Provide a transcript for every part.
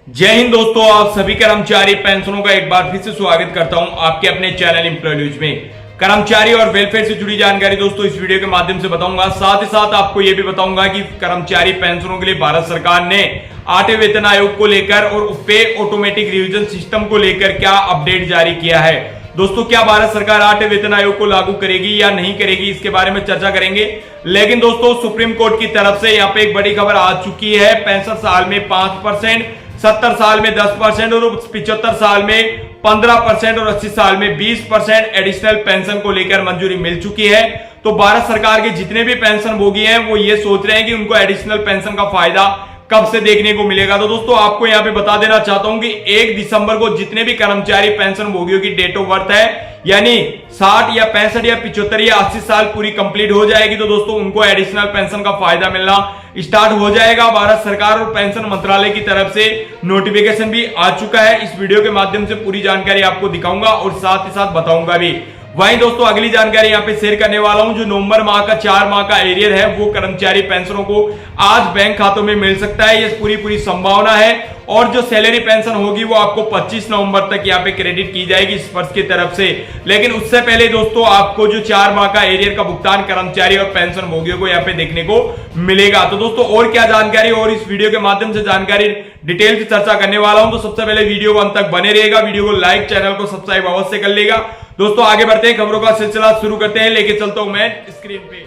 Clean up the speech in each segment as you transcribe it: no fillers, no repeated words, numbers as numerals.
जय हिंद दोस्तों, आप सभी कर्मचारी पेंशनों का एक बार फिर से स्वागत करता हूं आपके अपने चैनल एम्प्लॉय न्यूज में। कर्मचारी और वेलफेयर से जुड़ी जानकारी दोस्तों इस वीडियो के माध्यम से बताऊंगा। साथ ही साथ आपको यह भी बताऊंगा कि कर्मचारी पेंशनों के लिए भारत सरकार ने 8वें वेतन आयोग को लेकर और पे ऑटोमेटिक रिवीजन सिस्टम को लेकर क्या अपडेट जारी किया है। दोस्तों, क्या भारत सरकार 8वें वेतन आयोग को लागू करेगी या नहीं करेगी, इसके बारे में चर्चा करेंगे। लेकिन दोस्तों, सुप्रीम कोर्ट की तरफ से यहाँ पे एक बड़ी खबर आ चुकी है। 65 साल में 5%, 70 साल में 10% और 75 साल में 15% और 80 साल में 20% एडिशनल पेंशन को लेकर मंजूरी मिल चुकी है। तो भारत सरकार के जितने भी पेंशन भोगी हैं वो ये सोच रहे हैं कि उनको एडिशनल पेंशन का फायदा कब से देखने को मिलेगा। तो दोस्तों, आपको यहां पे बता देना चाहता हूं कि 1 दिसंबर को जितने भी कर्मचारी पेंशन भोगियों की डेट ऑफ बर्थ है, यानी 60 या 65 या 75 या 80 साल पूरी कंप्लीट हो जाएगी, तो दोस्तों उनको एडिशनल पेंशन का फायदा मिलना स्टार्ट हो जाएगा। भारत सरकार और पेंशन मंत्रालय की तरफ से नोटिफिकेशन भी आ चुका है। इस वीडियो के माध्यम से पूरी जानकारी आपको दिखाऊंगा और साथ ही साथ बताऊंगा भी। वहीं दोस्तों, अगली जानकारी यहां पे शेयर करने वाला हूं। जो नवंबर माह का 4 माह का एरियर है वो कर्मचारी पेंशनों को आज बैंक खातों में मिल सकता है, ये पूरी संभावना है। और जो सैलरी पेंशन होगी वो आपको 25 नवंबर तक यहाँ पे क्रेडिट की जाएगी स्पर्श की तरफ से। लेकिन उससे पहले दोस्तों, आपको जो 4 माह का एरियर का भुगतान कर्मचारी और पेंशन भोगियों को यहाँ पे देखने को मिलेगा। तो दोस्तों, और क्या जानकारी और इस वीडियो के माध्यम से जानकारी डिटेल से चर्चा करने वाला हूं। तो सबसे पहले वीडियो को अंत तक बने रहेगा, वीडियो को लाइक, चैनल को सब्सक्राइब अवश्य कर लेगा। दोस्तों, आगे बढ़ते हैं, खबरों का सिलसिला शुरू करते हैं। लेके चलता हूं मैं स्क्रीन पे।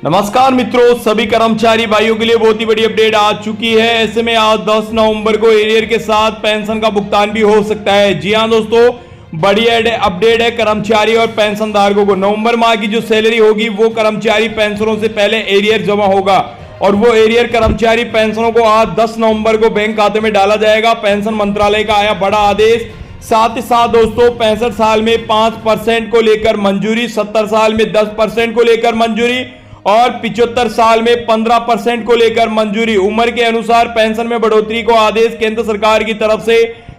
नमस्कार मित्रों, सभी कर्मचारी भाइयों के लिए बहुत ही बड़ी अपडेट आ चुकी है। ऐसे में आज 10 नवंबर को एरियर के साथ पेंशन का भुगतान भी हो सकता है। जी हां दोस्तों, बड़ी अपडेट है कर्मचारी और पेंशन धारकों को। नवंबर माह की जो सैलरी होगी वो कर्मचारी पेंशनों से पहले एरियर जमा होगा और वो एरियर कर्मचारी पेंशनों को आज 10 नवंबर को बैंक खाते में डाला जाएगा। पेंशन मंत्रालय का आया बड़ा आदेश। साथ ही साथ दोस्तों, 65 साल में 5% को लेकर मंजूरी, 70 साल में 10% को लेकर मंजूरी और 75 साल में 15% को लेकर मंजूरी। उम्र के अनुसार पेंशन में बढ़ोतरी को आदेश केंद्र सरकार की तरफ से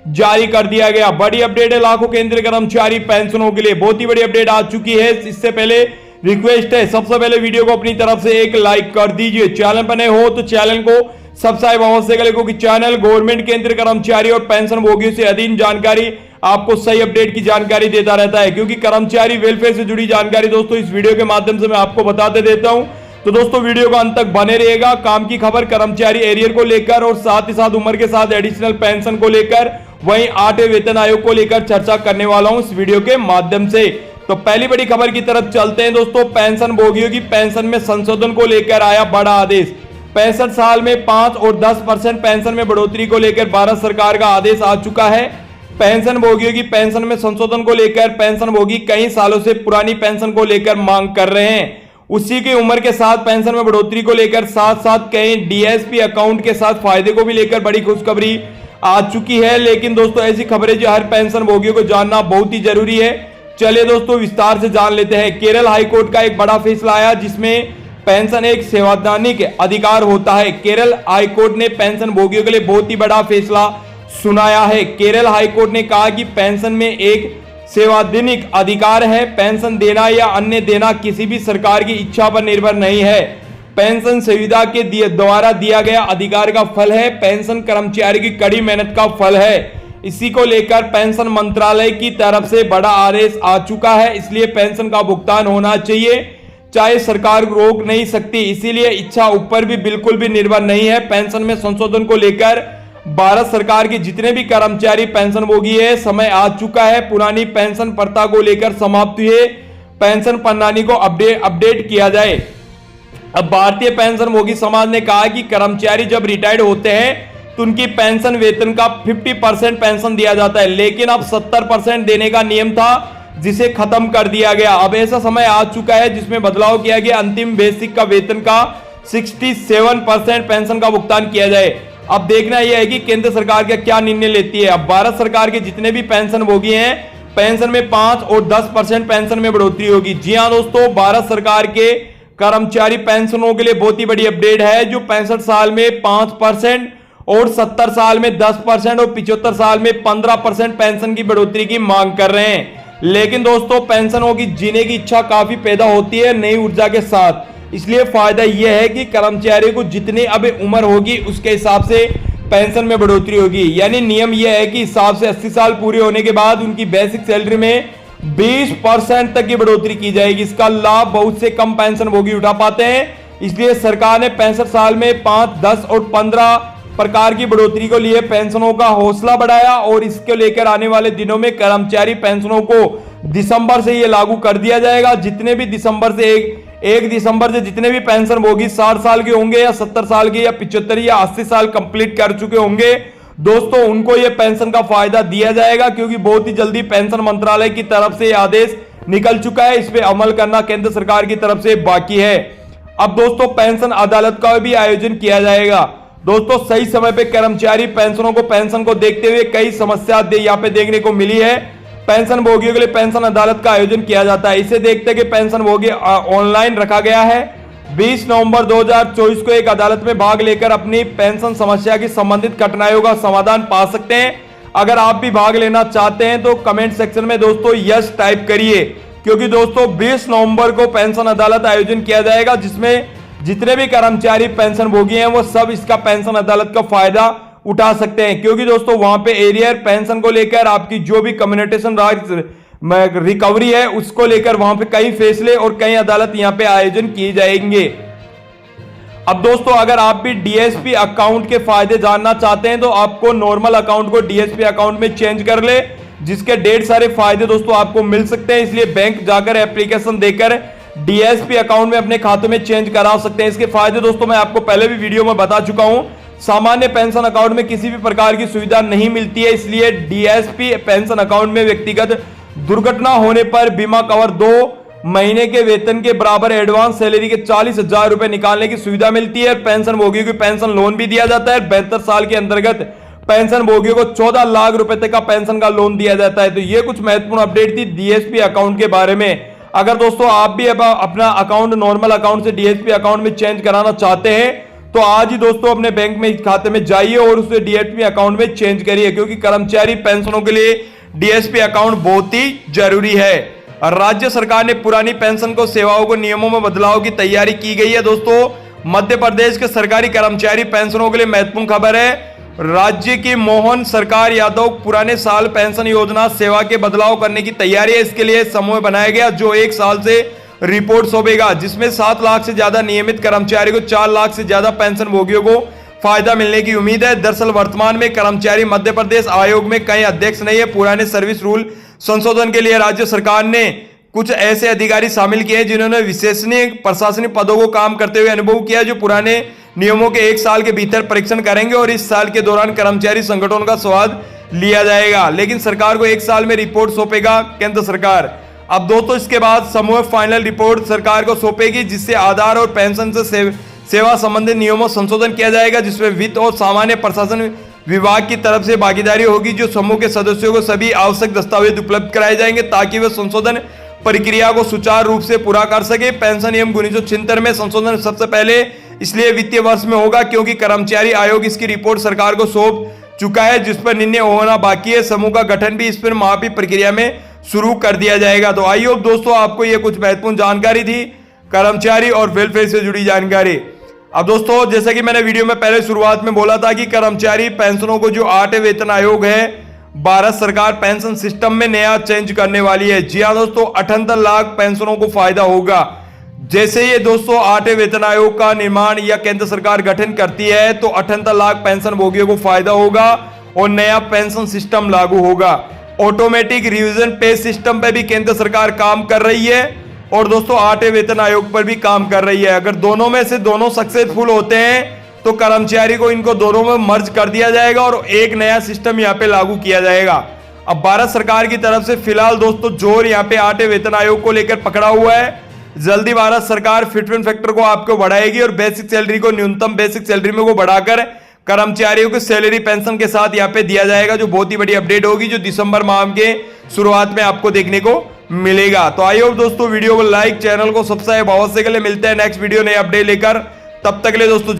जारी कर दिया गया। बड़ी अपडेट है लाखों केंद्रीय कर्मचारी पेंशनों के लिए, बहुत ही बड़ी अपडेट आ चुकी है। इससे पहले रिक्वेस्ट है, सबसे पहले वीडियो को अपनी तरफ से एक लाइक कर दीजिए। चैनल पर नए हो तो चैनल को सब्सक्राइब अवश्य करें, क्योंकि चैनल गवर्नमेंट केंद्रीय कर्मचारी और पेंशन भोगियों से अधीन जानकारी आपको सही अपडेट की जानकारी देता रहता है। क्योंकि कर्मचारी वेलफेयर से जुड़ी जानकारी दोस्तों इस वीडियो के माध्यम से मैं आपको बताते देता हूं। तो दोस्तों, वीडियो को अंत तक बने रहेगा। काम की खबर कर्मचारी एरियर को लेकर और साथ ही साथ उम्र के साथ एडिशनल पेंशन को लेकर, वहीं 8वें वेतन आयोग को लेकर चर्चा करने वाला हूं इस वीडियो के माध्यम से। तो पहली बड़ी खबर की तरफ चलते हैं दोस्तों। पेंशन भोगियों की पेंशन में संशोधन को लेकर आया बड़ा आदेश। 65 साल में 5 और 10% पेंशन में बढ़ोतरी को लेकर भारत सरकार का आदेश आ चुका है। पेंशन भोगियों की पेंशन में संशोधन को लेकर पेंशन भोगी कई सालों से पुरानी पेंशन को लेकर मांग कर रहे हैं। उसी की उम्र के साथ पेंशन में बढ़ोतरी को लेकर साथ साथ कई डीएसपी अकाउंट के साथ फायदे को भी लेकर बड़ी खुशखबरी आ चुकी है। लेकिन दोस्तों, ऐसी खबरें जो हर पेंशन भोगियों को जानना बहुत ही जरूरी है। चलिए दोस्तों, विस्तार से जान लेते हैं। केरल हाईकोर्ट का एक बड़ा फैसला आया जिसमें पेंशन एक संवैधानिक अधिकार होता है। केरल हाईकोर्ट ने पेंशन भोगियों के लिए बहुत ही बड़ा फैसला सुनाया है। केरल हाईकोर्ट ने कहा कि पेंशन में एक संवैधानिक अधिकार है। पेंशन देना या अन्य देना किसी भी सरकार की इच्छा पर निर्भर नहीं है। पेंशन संविदा के द्वारा दिया गया अधिकार का फल है। पेंशन कर्मचारी की कड़ी मेहनत का फल है। इसी को लेकर पेंशन मंत्रालय की तरफ से बड़ा आदेश आ चुका है। इसलिए पेंशन का भुगतान होना चाहिए, चाहे सरकार रोक नहीं सकती। इसीलिए इच्छा ऊपर भी बिल्कुल भी निर्भर नहीं है। पेंशन में संशोधन को लेकर भारत सरकार के जितने भी कर्मचारी पेंशन भोगी है, समय आ चुका है। पुरानी पेंशन प्रथा को लेकर समाप्त हुए पेंशन प्रणाली को अपडेट किया जाए। अब भारतीय पेंशन भोगी समाज ने कहा कि कर्मचारी जब रिटायर्ड होते हैं तो उनकी पेंशन वेतन का 50% पेंशन दिया जाता है, लेकिन अब 70% देने का नियम था जिसे खत्म कर दिया गया। अब ऐसा समय आ चुका है जिसमें बदलाव किया गया। अंतिम बेसिक का वेतन का 67% पेंशन का भुगतान किया जाए। अब देखना यह है कि केंद्र सरकार का क्या निर्णय लेती है। अब भारत सरकार के जितने भी पेंशन भोगी हैं, पेंशन में 5 और 10% पेंशन में बढ़ोतरी होगी। जी हां दोस्तों, भारत सरकार के कर्मचारी पेंशनों के लिए बहुत ही बड़ी अपडेट है। जो 65 साल में 5% और 70 साल में 10% और 75 साल में 15% पेंशन की बढ़ोतरी की मांग कर रहे हैं। लेकिन दोस्तों, पेंशनों की जीने की इच्छा काफी पैदा होती है नई ऊर्जा के साथ। इसलिए फायदा यह है कि कर्मचारी को जितनी अब उम्र होगी उसके हिसाब से पेंशन में बढ़ोतरी होगी। यानी नियम यह है कि हिसाब से 80 साल पूरे होने के बाद उनकी बेसिक सैलरी में 20% तक की बढ़ोतरी की जाएगी। इसका लाभ बहुत से कम पेंशन भोगी उठा पाते हैं, इसलिए सरकार ने 65 साल में 5, 10 और 15 प्रकार की बढ़ोतरी को लिए पेंशनों का हौसला बढ़ाया और इसको लेकर आने वाले दिनों में कर्मचारी पेंशनों को दिसंबर से ये लागू कर दिया जाएगा। जितने भी दिसंबर से एक दिसंबर से जितने भी पेंशन भोगी 60 साल के होंगे या 70 साल के या 75 या 80 साल कंप्लीट कर चुके होंगे दोस्तों, उनको ये पेंशन का फायदा दिया जाएगा, क्योंकि बहुत ही जल्दी पेंशन मंत्रालय की तरफ से आदेश निकल चुका है। इस पे अमल करना केंद्र सरकार की तरफ से बाकी है। अब दोस्तों पेंशन अदालत का भी आयोजन किया जाएगा। दोस्तों सही समय पे कर्मचारी पेंशन को देखते हुए कई समस्या यहाँ पे देखने को मिली है। पेंशन भोगियों के लिए पेंशन अदालत का आयोजन किया जाता है। इसे देखते कि पेंशन भोगी ऑनलाइन रखा गया है। 20 नवंबर 2024 को एक अदालत में भाग लेकर अपनी पेंशन समस्या की संबंधित कठिनाइयों का समाधान पा सकते हैं। अगर आप भी भाग लेना चाहते हैं तो कमेंट सेक्शन में दोस्तों यस टाइप करिए, क्योंकि दोस्तों 20 नवंबर को पेंशन अदालत आयोजन किया जाएगा, जिसमें जितने भी कर्मचारी पेंशन भोगी हैं वो सब इसका पेंशन अदालत का फायदा उठा सकते हैं। क्योंकि दोस्तों वहां पे एरियर पेंशन को लेकर आपकी जो भी कम्युनिटेशन रिकवरी है उसको लेकर वहां पे कई फैसले और कई अदालत यहां पे आयोजन किए जाएंगे। अब दोस्तों अगर आप भी डीएसपी अकाउंट के फायदे जानना चाहते हैं तो आपको नॉर्मल अकाउंट को डीएसपी अकाउंट में चेंज कर ले, जिसके ढेर सारे फायदे दोस्तों आपको मिल सकते हैं। इसलिए बैंक जाकर एप्लीकेशन देकर डीएसपी अकाउंट में अपने खाते में चेंज करा सकते हैं। इसके फायदे दोस्तों मैं आपको पहले भी वीडियो में बता चुका हूं। सामान्य पेंशन अकाउंट में किसी भी प्रकार की सुविधा नहीं मिलती है, इसलिए डीएसपी पेंशन अकाउंट में व्यक्तिगत दुर्घटना होने पर बीमा कवर 2 महीने के वेतन के बराबर एडवांस सैलरी के 40,000 रुपए निकालने की सुविधा मिलती है। पेंशन भोगियों को पेंशन लोन भी दिया जाता है। 72 साल के अंतर्गत पेंशन भोगियों को 14 लाख रुपए तक का पेंशन का लोन दिया जाता है। तो ये कुछ महत्वपूर्ण अपडेट थी डीएसपी अकाउंट के बारे में। अगर दोस्तों आप भी अपना अकाउंट नॉर्मल अकाउंट से डीएसपी अकाउंट में चेंज कराना चाहते हैं तो आज ही दोस्तों अपने बैंक में खाते में जाइए और उसे डीएसपी अकाउंट में चेंज करिए, क्योंकि कर्मचारी पेंशनों के लिए डीएसपी अकाउंट बहुत ही जरूरी है। राज्य सरकार ने पुरानी पेंशन को सेवाओं को नियमों में बदलाव की तैयारी की गई है। दोस्तों मध्य प्रदेश के सरकारी कर्मचारी पेंशनों के लिए महत्वपूर्ण खबर है। राज्य की मोहन सरकार यादव पुराने साल पेंशन योजना सेवा के बदलाव करने की तैयारी है। इसके लिए समूह बनाया गया जो 1 साल से रिपोर्ट सौंपेगा, जिसमें 7 लाख से ज्यादा नियमित कर्मचारी को 4 लाख से ज्यादा पेंशन भोगियों को फायदा मिलने की उम्मीद है। दरअसल वर्तमान में कर्मचारी मध्य प्रदेश आयोग में कई अध्यक्ष नहीं है। पुराने सर्विस रूल संशोधन के लिए राज्य सरकार ने कुछ ऐसे अधिकारी शामिल किए जिन्होंने विशेषणीय प्रशासनिक पदों को काम करते हुए अनुभव किया, जो पुराने नियमों के 1 साल के भीतर परीक्षण करेंगे और इस साल के दौरान कर्मचारी संगठनों का स्वाद लिया जाएगा। लेकिन सरकार को 1 साल में रिपोर्ट सौंपेगा केंद्र सरकार। अब दोस्तों इसके बाद समूह फाइनल रिपोर्ट सरकार को सौंपेगी, जिससे आधार और पेंशन से सेवा संबंधित नियमों संशोधन किया जाएगा, जिसमें वित्त और सामान्य प्रशासन विभाग की तरफ से भागीदारी होगी। जो समूह के सदस्यों को सभी आवश्यक दस्तावेज उपलब्ध कराए जाएंगे ताकि वे संशोधन प्रक्रिया को सुचारू रूप से पूरा कर सके। पेंशन नियम 1976 में संशोधन सबसे पहले इसलिए वित्तीय वर्ष में होगा क्योंकि कर्मचारी आयोग इसकी रिपोर्ट सरकार को सौंप चुका है, जिस पर निर्णय होना बाकी है। समूह का गठन भी इस पर मापी प्रक्रिया में शुरू कर दिया जाएगा। तो आई होप दोस्तों आपको यह कुछ महत्वपूर्ण जानकारी थी, कर्मचारी और वेलफेयर से जुड़ी जानकारी। अब दोस्तों जैसा कि मैंने वीडियो में पहले शुरुआत में बोला था कि कर्मचारी पेंशनों को जो 8वें वेतन आयोग है, भारत सरकार पेंशन सिस्टम में नया चेंज करने वाली है। जी हाँ दोस्तों, 78 लाख पेंशनों को फायदा होगा। जैसे ये दोस्तों 8वें वेतन आयोग का निर्माण या केंद्र सरकार गठन करती है तो 78 लाख पेंशन भोगियों को फायदा होगा और नया पेंशन सिस्टम लागू होगा। ऑटोमेटिक रिवीजन पे सिस्टम पे भी केंद्र सरकार काम कर रही है और दोस्तों 8वें वेतन आयोग पर भी काम कर रही है। अगर दोनों में से दोनों सक्सेसफुल होते हैं तो कर्मचारी को इनको दोनों में मर्ज कर दिया जाएगा और एक नया सिस्टम यहाँ पे लागू किया जाएगा। अब भारत सरकार की तरफ से फिलहाल दोस्तों जोर यहाँ पे 8वें वेतन आयोग को लेकर पकड़ा हुआ है। जल्दी भारत सरकार फिटमेंट फैक्टर को आपको बढ़ाएगी और बेसिक सैलरी को न्यूनतम बेसिक सैलरी में को बढ़ाकर कर्मचारियों को सैलरी पेंशन के साथ यहाँ पे दिया जाएगा, जो बहुत ही बड़ी अपडेट होगी, जो दिसंबर माह के शुरुआत में आपको देखने को मिलेगा। तो आई होप दोस्तों वीडियो को लाइक, चैनल को सब्सक्राइब अवश्य कर ले। मिलते हैं नेक्स्ट वीडियो नए अपडेट लेकर, तब तक के लिए दोस्तों।